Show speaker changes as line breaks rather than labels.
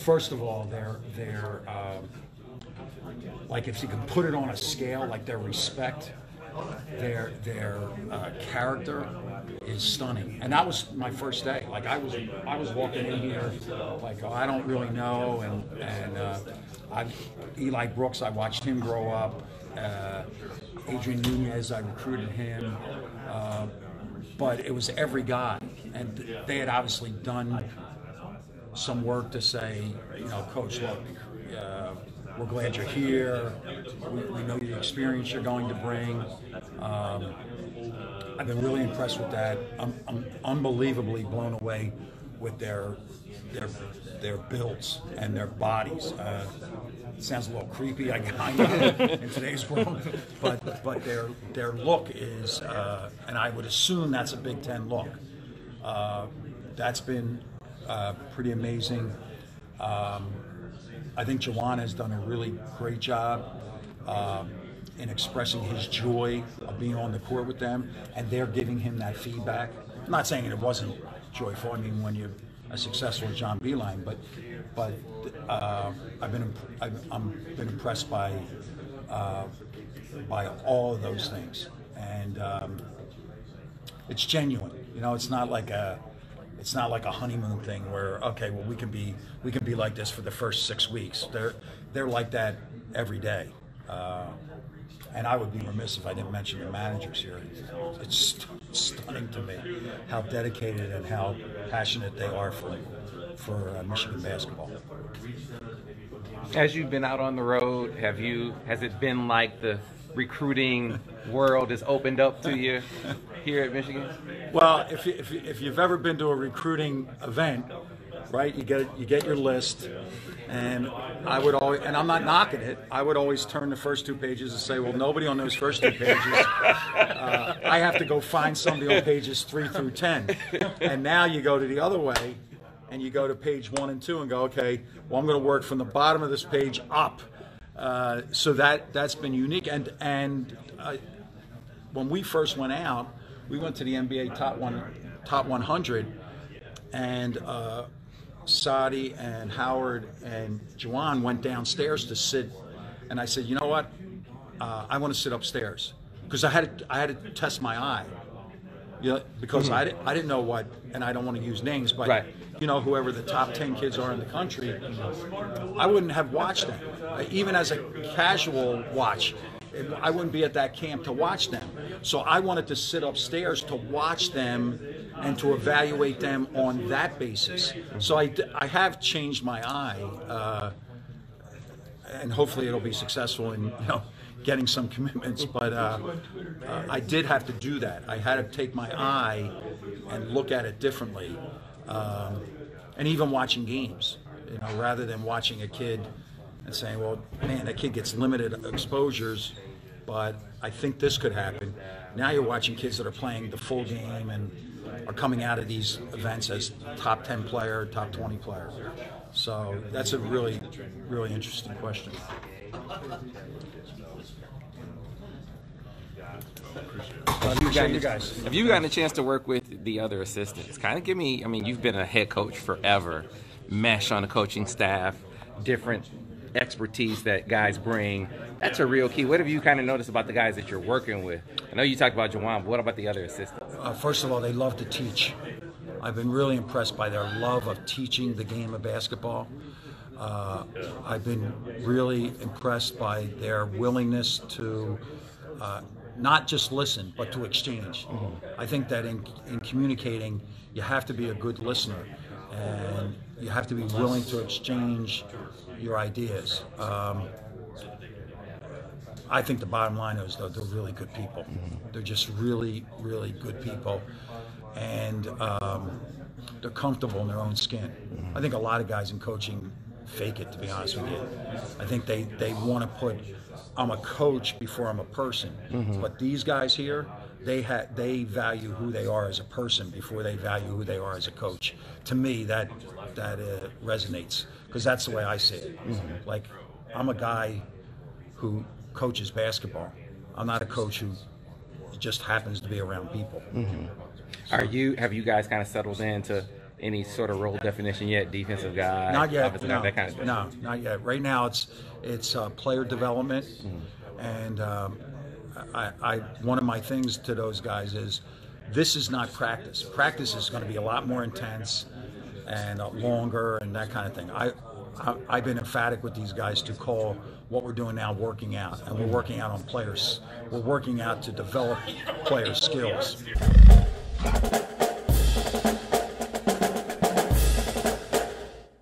first of all, they're like if you can put it on a scale, like their respect, their character is stunning. And that was my first day. Like I was walking in here like, oh, I don't really know, and Eli Brooks, I watched him grow up. Adrian Nunez, I recruited him, but it was every guy, and they had obviously done some work to say, you know, Coach, look, we're glad you're here. We know the experience you're going to bring. I've been really impressed with that. I'm unbelievably blown away with their builds and their bodies. It sounds a little creepy, I know, in today's world, but their look is, and I would assume that's a Big Ten look. That's been pretty amazing. I think Juwan has done a really great job in expressing his joy of being on the court with them, and they're giving him that feedback. I'm not saying it wasn't joyful. I mean, when you're as successful as John Beilein, but I've been impressed by all of those things, and it's genuine. You know, it's not like a honeymoon thing where, okay, well, we can be like this for the first 6 weeks. They're like that every day, and I would be remiss if I didn't mention the managers here. It's stunning to me how dedicated and how passionate they are for Michigan basketball.
As you've been out on the road, has it been like the recruiting world has opened up to you here at Michigan?
Well, if you've ever been to a recruiting event, right, you get your list, and I would always, and I'm not knocking it, I would always turn the first 2 pages and say, well, nobody on those first 2 pages. I have to go find somebody on pages 3 through 10. And now you go to the other way, and you go to page 1 and 2 and go, okay, well, I'm going to work from the bottom of this page up. So that's been unique. And when we first went out, we went to the NBA top 100, and Sadi and Howard and Juwan went downstairs to sit, and I said, you know what, I want to sit upstairs, because I had to test my eye, you know, because I didn't know what, and I don't want to use names, but right. You know, whoever the top 10 kids are in the country, I wouldn't have watched them, even as a casual watch. I wouldn't be at that camp to watch them. So I wanted to sit upstairs to watch them and to evaluate them on that basis. So I have changed my eye, and hopefully it'll be successful in, you know, getting some commitments. But I did have to do that. I had to take my eye and look at it differently, and even watching games, you know, rather than watching a kid and saying, well, man, that kid gets limited exposures, but I think this could happen. Now you're watching kids that are playing the full game and are coming out of these events as top 10 player, top 20 player. So that's a really, really interesting question. Have
you gotten a chance to work with the other assistants? Kind of give me, I mean, you've been a head coach forever, mesh on the coaching staff, different expertise that guys bring. That's a real key. What have you kind of noticed about the guys that you're working with? I know you talked about Juwan, but what about the other assistants?
First of all, they love to teach. I've been really impressed by their love of teaching the game of basketball. I've been really impressed by their willingness to not just listen, but to exchange. Mm-hmm. I think that in communicating, you have to be a good listener, and you have to be willing to exchange your ideas. I think the bottom line is, though, they're really good people. Mm-hmm. They're just really, really good people, and they're comfortable in their own skin. Mm-hmm. I think a lot of guys in coaching fake it, to be honest with you. I think they want to put, I'm a coach before I'm a person. Mm-hmm. But these guys here, they value who they are as a person before they value who they are as a coach. To me, that resonates, because that's the way I see it. Mm-hmm. Like, I'm a guy who coaches basketball. I'm not a coach who just happens to be around people.
Mm-hmm. Have you guys kind of settled into any sort of role definition yet? Defensive guy,
Not yet.
offensive
No,
guy, that kind of thing.
no, not yet. Right now, it's player development, and one of my things to those guys is this is not practice. Practice is going to be a lot more intense and longer and that kind of thing. I've been emphatic with these guys to call what we're doing now working out, and we're working out on players. We're working out to develop player skills.